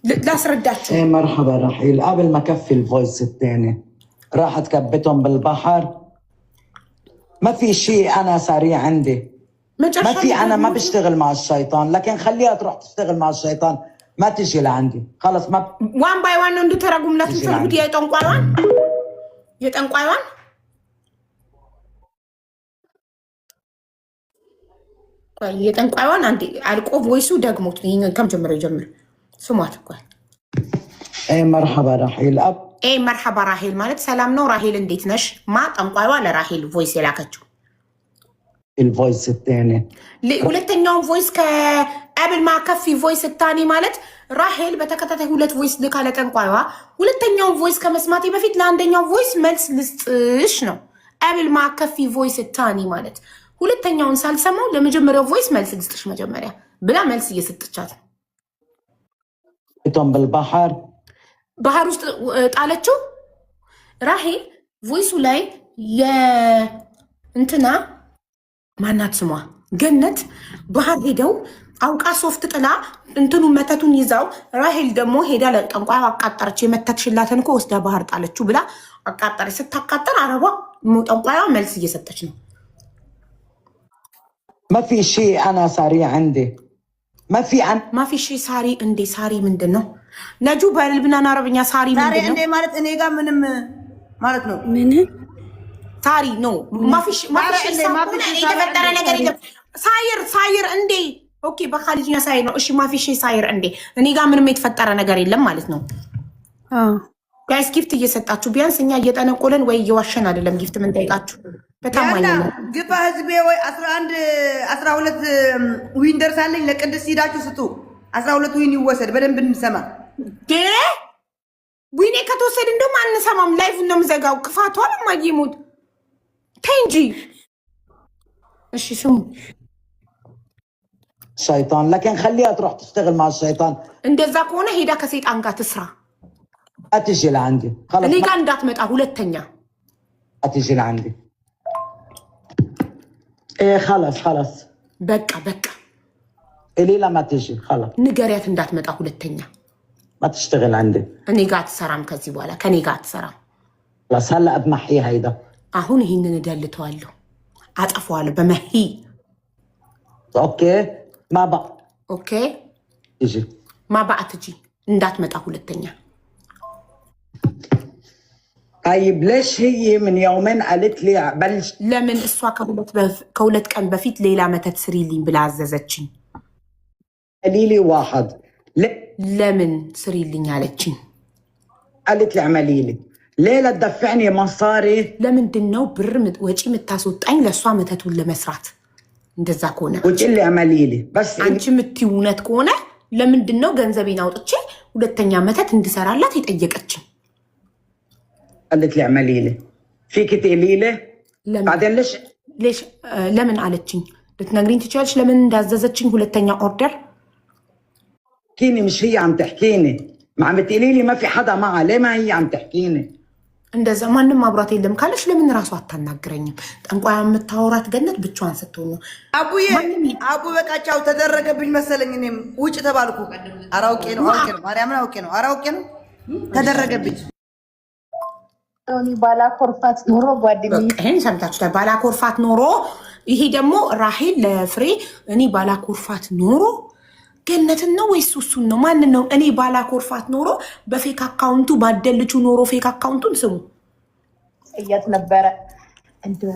ላስረዳችሁ። ايه مرحبا رحيل، قبل ما كفي الفويس الثاني راحت كبتهم بالبحر. ما في شيء انا سريع عندي، ما في، انا ما بشتغل مع الشيطان، لكن خليها تروح تشتغل مع الشيطان، ما تجي لعندي خلص. ما وان باي وان انده تراغمنا تفرغت የጠንቋይዋን የጠንቋይዋን አንዴ አልቆ ቮይሱ ደግሞት ይሄን ከም ጀምር ስሟት እኮ ايه مرحبا رحيل ايه مرحبا راحيل ማለት ሰላም ነው ራሄል እንዴት ነሽ? ማ ጠንቋይዋ ለራሄል ቮይስ የላከችው الفويس الثاني ሁለተኛውን ቮይስ ከአብል ማከፊ ቮይስ ታኒ ማለት ራሄል በተከታታይ ሁለት ቮይስ ልካ ለጠንቋይዋ ሁለተኛውን ቮይስ ከመስማቴ በፊት ለአንደኛው ቮይስ መልስ ልስጥሽ ነው። አብል ማከፊ ቮይስ ታኒ ማለት ሁለተኛውን ሳልሰማው ለመጀመሪያው ቮይስ መልስ ልስጥሽ መጀመሪያ ብላ መልስ እየሰጠቻት ቶም بالبحر ባህር ውስጥ ጣለችው። ራሄል ቮይሱ ላይ እንትና ማናት ስሟ ገነት ባህር ሄደው አውቃ ሶፍት ጥላ እንትኑ መተቱን ይዛው ራሄል ደግሞ ሄዳ ለጠንቋይ አቃጠረች። የመተትሽላትን እኮ ወስዳ ባህር ጣለችው ብላ አቃጠረች። ስታቃጠር አረቧ ጠንቋይዋ መልስ እየሰጠች ነው። ما في شيء انا ساري عندي، ما في شيء ሳሪ እንዴ ሳሪ ምንድን ነው? ነጁ በልብናና አረብኛ ሳሪ ምንድን ነው? እንዴ ማለት እኔ ጋር ምንም ማለት ነው። ምን ሳሪ ነው? ማፊሽ የተፈጠረ ነገር የለም። ሳይር እንዴ ኦኬ፣ በኻሊጅኛ ሳይር ነው። እሺ ማፊሽ ሳይር እንዴ እኔ ጋር ምንም የተፈጠረ ነገር የለም ማለት ነው። ጋይስ ጊፍት እየሰጣችሁ ቢያንስ እኛ እየጠነቆለን ወይ እየዋሸን አይደለም። ጊፍት ምን ጠይቃችሁ በታማኝ ነው። ግፋ ህዝቤ ወይ 11 12 ዊን ደርሳለኝ። ለቅድስት ሂዳችሁ ስጡ። 12 ዊን ይወሰድ በደንብ እንሰማ። ዊኔ ከተወሰድ እንደውም አንሰማም። ላይፍ ነው የምዘጋው። ክፋቷ ነው ማይሙት ተንጂ። እሺ ስሙ شيطان، لكن خليها تروح تشتغل مع الشيطان. እንደዛ ከሆነ ሄዳ ከሰይጣን ጋር ትስራ። اتجي لعندي خلص እኔ ጋር እንዳትመጣ ሁለተኛ። اتجي لعندي ايه خلص በቃ الي لما تجي خلص ንገሪያት እንዳትመጣ ሁለተኛ። ما تشتغل عندي እኔ ጋር አትሰራም። ከዚህ በኋላ ከኔ ጋር አትሰራም። خلاص هلا بمحيها هيدا። አሁን ይሄንን እደልተዋለሁ፣ አጠፋዋለሁ በመሂ اوكي ما بقى ኦኬ يجي ما بقى تجي እንዳትመጣ ሁለተኛ። طيب ليش هي من يومين قالت لي بلش؟ ለምን እሷ ከሁለት ቀን በፊት ሌላ መተት ስሪልኝ ብላ አዘዘችኝ። قالي لي واحد ለምን ስሪልኝ አለችኝ። قالت لي اعملي لي ليلة تدفعني مصاري። ለምንድን ነው ብር ወጪ የምታስወጣኝ ለእሷ መተቱን ለመስራት? እንደዛ ከሆነ وتقول لي اعملي لي بس አንቺ የምትይው እውነት ከሆነ ለምንድን ነው ገንዘቤን አውጥቼ ሁለተኛ መተት እንድሰራላት የጠየቀችኝ? قالت لي اعملي لي فيك تقولي لي بعدين ليش ለምን አለችኝ? ልትነግሪኝ ትችላለሽ ለምን እንዳዘዘችኝ ሁለተኛ ኦርደር? كيني مش هي عم تحكيني، ما عم بتقولي لي ما في حدا معها، ليه ما هي عم تحكيني؟ እንደዛ ማንም አብሯት የለም ካለሽ ለምን ራሱ አታናግረኝም? ጠንቋይ የምታወራት ገነት ብቻዋን ስትሆን ነው። አቡ በቃቻው ተደረገብኝ መሰለኝ። እኔም ውጭ ተባልኩ። አራውቄ ነው ማርያምን አውቄ ነው ተደረገብኝ። ባላኮርፋት ኖሮ ጓደኛዬ ይሄን ሰምታችኋል። ባላኮርፋት ኖሮ ይሄ ደግሞ ራሄል ለፍሬ እኔ ባላኮርፋት ኖሮ ገነትን ነው ወይስ እሱን ነው? ማንን ነው? እኔ ባላኮርፋት ኖሮ በፌክ አካውንቱ ባደልቹ ኖሮ ፌክ አካውንቱን ስሙ እያት ነበረ እንደው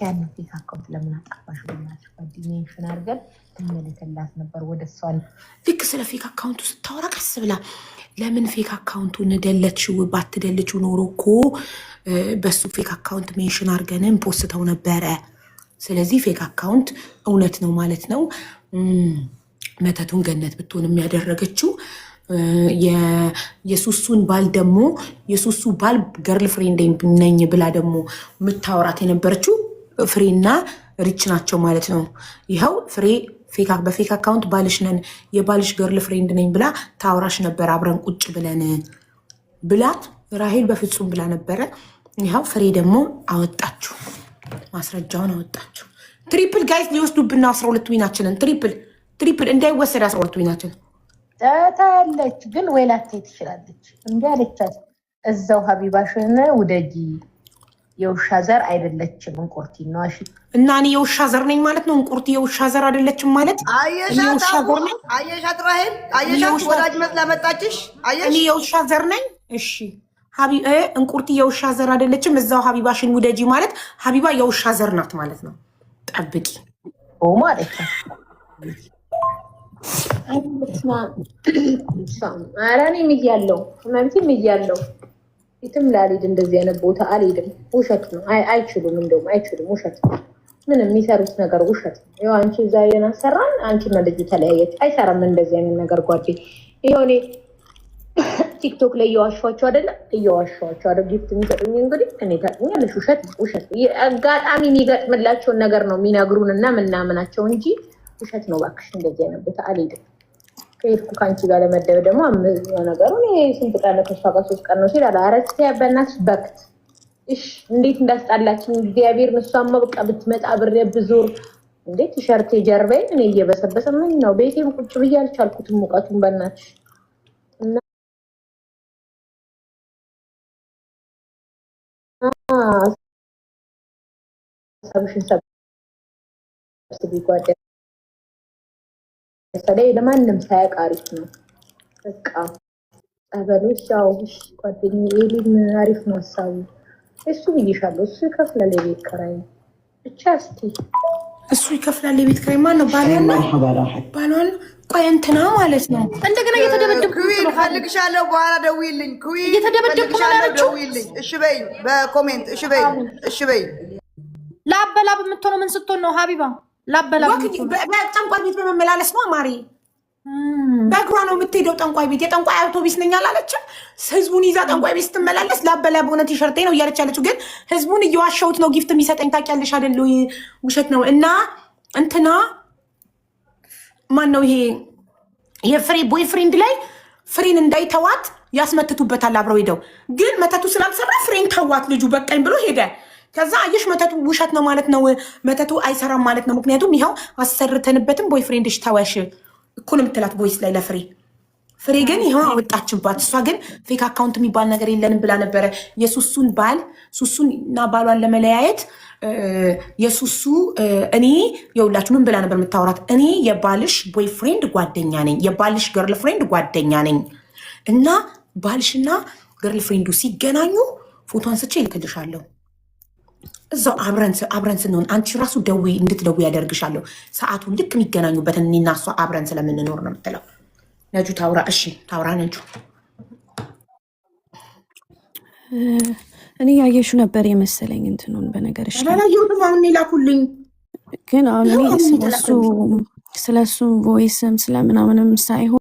ያን ፌክ አካውንት ለምን አጣፋሽ ብላችሁ ጓደኛዬ ፍናርገን ተመለከላት ነበር ወደ እሷን። ልክ ስለ ፌክ አካውንቱ ስታወራ ቀስ ብላ ለምን ፌክ አካውንቱን ደለችው? ባትደልቹ ኖሮ እኮ በሱ ፌክ አካውንት ሜንሽን አድርገንም ፖስተው ነበረ። ስለዚህ ፌክ አካውንት እውነት ነው ማለት ነው። መተቱን ገነት ብትሆን የሚያደረገችው የሱሱን ባል ደግሞ የሱሱ ባል ገርል ፍሬንድ ነኝ ብላ ደግሞ የምታወራት የነበረችው ፍሬና ሪች ናቸው ማለት ነው። ይኸው ፍሬ በፌክ አካውንት ባልሽ ነን የባልሽ ገርል ፍሬንድ ነኝ ብላ ታወራሽ ነበር አብረን ቁጭ ብለን ብላት ራሄል በፍጹም ብላ ነበረ። ይኸው ፍሬ ደግሞ አወጣችሁ፣ ማስረጃውን አወጣችሁ። ትሪፕል ጋይስ ሊወስዱብና 12 ዊናችንን ትሪፕል እንዳይወሰድ 12 ዊናችን ታያለች ግን ወይ ላትሄድ ትችላለች። እንዴ አለቻት እዛው ሀቢባሽን ውደጂ የውሻ ዘር አይደለችም እንቁርቲ ነው። እሺ እና እኔ የውሻ ዘር ነኝ ማለት ነው። እንቁርቲ የውሻ ዘር አይደለችም ማለት አየሻት ራሄል አየሻት ወዳጅ መስላ መጣችሽ። እኔ የውሻ ዘር ነኝ። እሺ እንቁርቲ የውሻ ዘር አይደለችም። እዛው ሀቢባሽን ውደጂ ማለት ሀቢባ የውሻ ዘር ናት ማለት ነው። ጠብቂ ማለት ነው። ኧረ እኔም እያለሁ መብትም እያለሁ የትም ላልሄድ እንደዚህ አይነት ቦታ አልሄድም። ውሸት ነው። አይችሉም፣ እንደውም አይችሉም። ውሸት ነው። ምንም የሚሰሩት ነገር ውሸት ነው። ያው አንቺ እዛ የናሰራን አንቺና ልጁ ተለያየች። አይሰራም እንደዚህ አይነት ነገር ጓዴ። ይኸው እኔ ቲክቶክ ላይ እየዋሸኋቸው አይደለ? እየዋሸኋቸው አይደል? ጊፍት የሚሰጡኝ እንግዲህ እኔ ታውቂኛለሽ። ውሸት ውሸት አጋጣሚ የሚገጥምላቸውን ነገር ነው የሚነግሩን እና ምናምናቸው እንጂ ውሸት ነው። እባክሽ እንደዚህ አይነት ቦታ አልሄድም። ከሄድኩ ከአንቺ ጋር ለመደብ ደግሞ ነገሩ ስንት ቀን ከሷ ጋር 3 ቀን ነው ሲል አለ። ኧረ በእናትሽ በክት እሽ እንዴት እንዳስጣላችን እግዚአብሔር። እሷማ በቃ ብትመጣ ብሬ ብዙር እንዴት ቲሸርት ጀርባዬን እኔ እየበሰበሰ ምን ነው ቤቴም ቁጭ ብዬ አልቻልኩትም ሙቀቱን በእናትሽ። እና ሰብሽን ሰብስቢ ጓደ ለምሳሌ ለማንም ሳያውቅ አሪፍ ነው። በቃ ጸበሎች ያው ጓደኛዬ ኤሊን አሪፍ ነው ሀሳቡ። እሱ ብዬሻለሁ። እሱ ይከፍላል የቤት ኪራይ ብቻ። እስኪ እሱ ይከፍላል የቤት ኪራይ። ማን ነው ባሏን? ቆይ እንትና ማለት ነው። እንደገና እየተደበደብኩ ነው። ፈልግሻለሁ፣ በኋላ ደውይልኝ። እየተደበደብኩ ነው ያለችው። እሺ በይ፣ በኮሜንት እሺ በይ፣ እሺ በይ። ላበላብ የምትሆነው ምን ስትሆን ነው ሀቢባ? ጠንቋይ ቤት በመመላለስ ነው ማሪ። በእግሯ ነው የምትሄደው ጠንቋይ ቤት። የጠንቋይ አውቶቢስ ነኝ አላለችም? ህዝቡን ይዛ ጠንቋይ ቤት ስትመላለስ ላበላ በሆነ ቲሸርቴ ነው እያለች ያለችው። ግን ህዝቡን እየዋሸሁት ነው ጊፍት የሚሰጠኝ ታውቂያለሽ አይደለ? ውሸት ነው። እና እንትና ማን ነው ይሄ የፍሬ ቦይ ፍሬንድ ላይ ፍሬን እንዳይተዋት ያስመትቱበታል አብረው ሄደው። ግን መተቱ ስላልሰራ ፍሬን ተዋት ልጁ በቀኝ ብሎ ሄደ። ከዛ አየሽ መተቱ ውሸት ነው ማለት ነው። መተቱ አይሰራም ማለት ነው። ምክንያቱም ይኸው አሰርተንበትም ቦይ ፍሬንድሽ ተወሽ እኮ ነው የምትላት ቦይስ ላይ ለፍሬ። ፍሬ ግን ይኸው አወጣችባት። እሷ ግን ፌክ አካውንት የሚባል ነገር የለንም ብላ ነበረ። የሱሱን ባል ሱሱን እና ባሏን ለመለያየት የሱሱ እኔ የሁላችሁ ምን ብላ ነበር የምታወራት? እኔ የባልሽ ቦይ ፍሬንድ ጓደኛ ነኝ፣ የባልሽ ገርል ፍሬንድ ጓደኛ ነኝ እና ባልሽና ገርል ፍሬንዱ ሲገናኙ ፎቶ አንስቼ ይልክልሻለሁ እዛው አብረን ስንሆን አንቺ ራሱ እንድትደውይ ያደርግሻለሁ። ሰዓቱን ልክ የሚገናኙበትን እኔና እሷ አብረን ስለምንኖር ነው የምትለው። ነጁ ታውራ። እሺ ታውራ ነጁ። እኔ ያየሹ ነበር የመሰለኝ እንትኑን በነገርሽ አላየሁትም። አሁን ላኩልኝ። ግን አሁን ስለሱ ቮይስም ስለምናምንም ሳይሆን